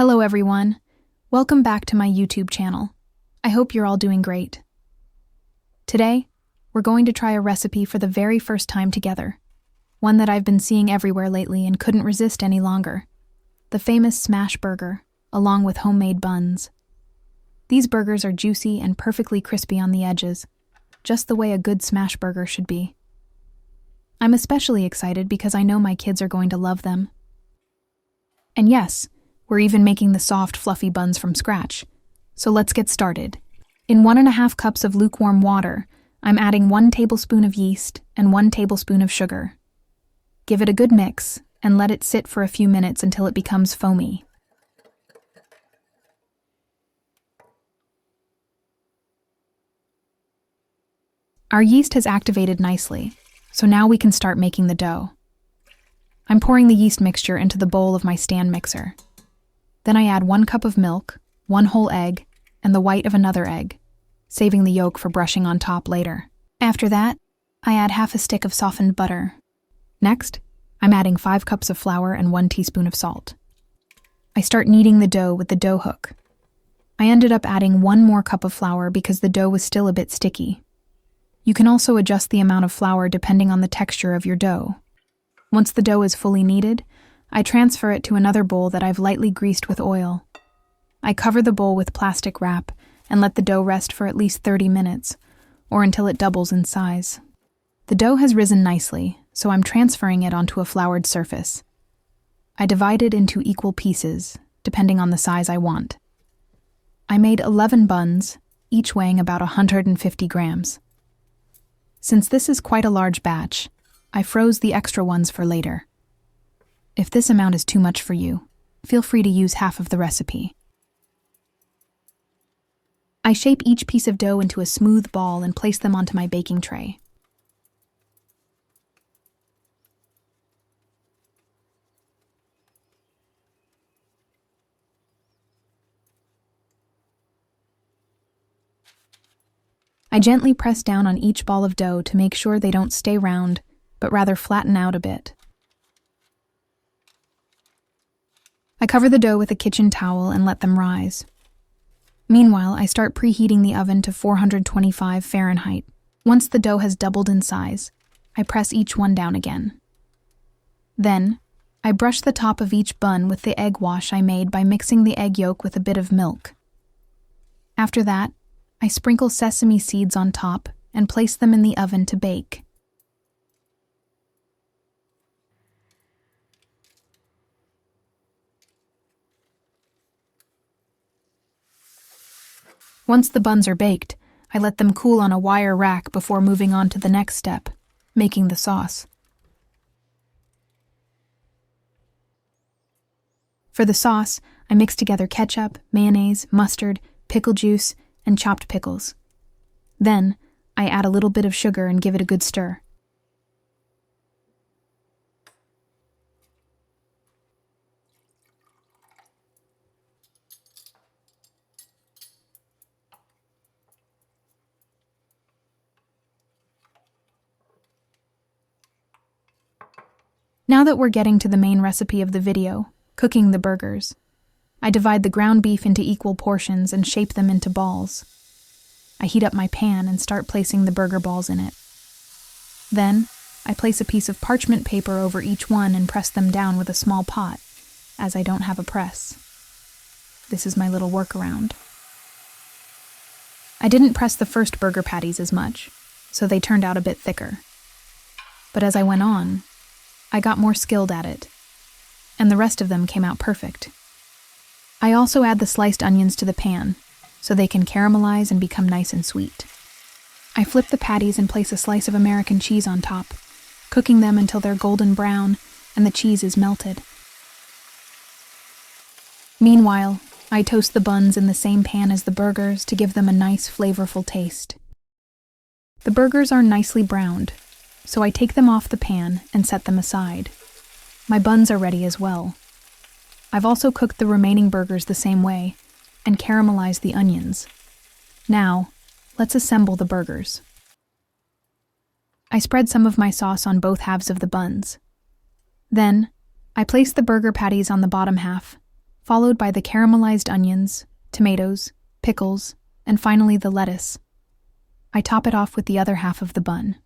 Hello everyone. Welcome back to my YouTube channel. I hope you're all doing great. Today, we're going to try a recipe for the very first time together. One that I've been seeing everywhere lately and couldn't resist any longer. The famous SmashBurger, along with homemade buns. These burgers are juicy and perfectly crispy on the edges, just the way a good SmashBurger should be. I'm especially excited because I know my kids are going to love them. And yes, we're even making the soft, fluffy buns from scratch. So let's get started. In 1.5 cups of lukewarm water, I'm adding 1 tablespoon of yeast and 1 tablespoon of sugar. Give it a good mix and let it sit for a few minutes until it becomes foamy. Our yeast has activated nicely, so now we can start making the dough. I'm pouring the yeast mixture into the bowl of my stand mixer. Then I add 1 cup of milk, 1 whole egg, and the white of another egg, saving the yolk for brushing on top later. After that, I add half a stick of softened butter. Next, I'm adding 5 cups of flour and 1 teaspoon of salt. I start kneading the dough with the dough hook. I ended up adding 1 more cup of flour because the dough was still a bit sticky. You can also adjust the amount of flour depending on the texture of your dough. Once the dough is fully kneaded, I transfer it to another bowl that I've lightly greased with oil. I cover the bowl with plastic wrap and let the dough rest for at least 30 minutes, or until it doubles in size. The dough has risen nicely, so I'm transferring it onto a floured surface. I divide it into equal pieces, depending on the size I want. I made 11 buns, each weighing about 150 grams. Since this is quite a large batch, I froze the extra ones for later. If this amount is too much for you, feel free to use half of the recipe. I shape each piece of dough into a smooth ball and place them onto my baking tray. I gently press down on each ball of dough to make sure they don't stay round, but rather flatten out a bit. I cover the dough with a kitchen towel and let them rise. Meanwhile, I start preheating the oven to 425 Fahrenheit. Once the dough has doubled in size, I press each one down again. Then, I brush the top of each bun with the egg wash I made by mixing the egg yolk with a bit of milk. After that, I sprinkle sesame seeds on top and place them in the oven to bake. Once the buns are baked, I let them cool on a wire rack before moving on to the next step, making the sauce. For the sauce, I mix together ketchup, mayonnaise, mustard, pickle juice, and chopped pickles. Then, I add a little bit of sugar and give it a good stir. Now that we're getting to the main recipe of the video, cooking the burgers, I divide the ground beef into equal portions and shape them into balls. I heat up my pan and start placing the burger balls in it. Then, I place a piece of parchment paper over each one and press them down with a small pot, as I don't have a press. This is my little workaround. I didn't press the first burger patties as much, so they turned out a bit thicker. But as I went on, I got more skilled at it, and the rest of them came out perfect. I also add the sliced onions to the pan, so they can caramelize and become nice and sweet. I flip the patties and place a slice of American cheese on top, cooking them until they're golden brown and the cheese is melted. Meanwhile, I toast the buns in the same pan as the burgers to give them a nice, flavorful taste. The burgers are nicely browned, so I take them off the pan and set them aside. My buns are ready as well. I've also cooked the remaining burgers the same way and caramelized the onions. Now, let's assemble the burgers. I spread some of my sauce on both halves of the buns. Then, I place the burger patties on the bottom half, followed by the caramelized onions, tomatoes, pickles, and finally the lettuce. I top it off with the other half of the bun.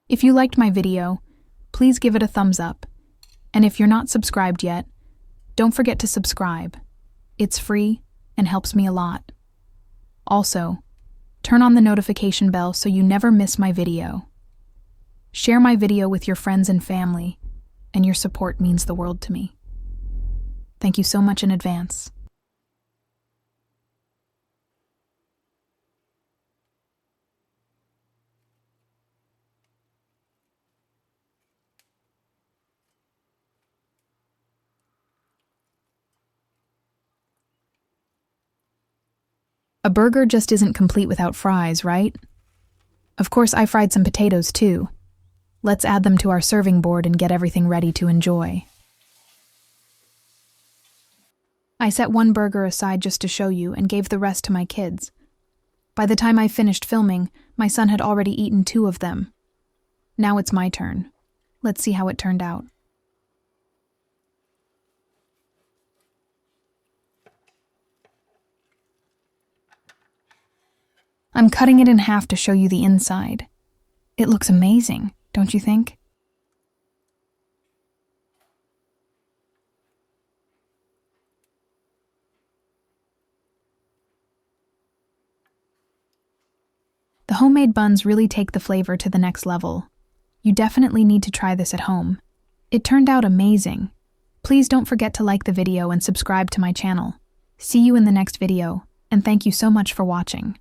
If you liked my video, please give it a thumbs up. And if you're not subscribed yet, don't forget to subscribe. It's free and helps me a lot. Also, turn on the notification bell so you never miss my video. Share my video with your friends and family, and your support means the world to me. Thank you so much in advance. A burger just isn't complete without fries, right? Of course, I fried some potatoes too. Let's add them to our serving board and get everything ready to enjoy. I set one burger aside just to show you and gave the rest to my kids. By the time I finished filming, my son had already eaten 2 of them. Now it's my turn. Let's see how it turned out. I'm cutting it in half to show you the inside. It looks amazing, don't you think? The homemade buns really take the flavor to the next level. You definitely need to try this at home. It turned out amazing. Please don't forget to like the video and subscribe to my channel. See you in the next video, and thank you so much for watching.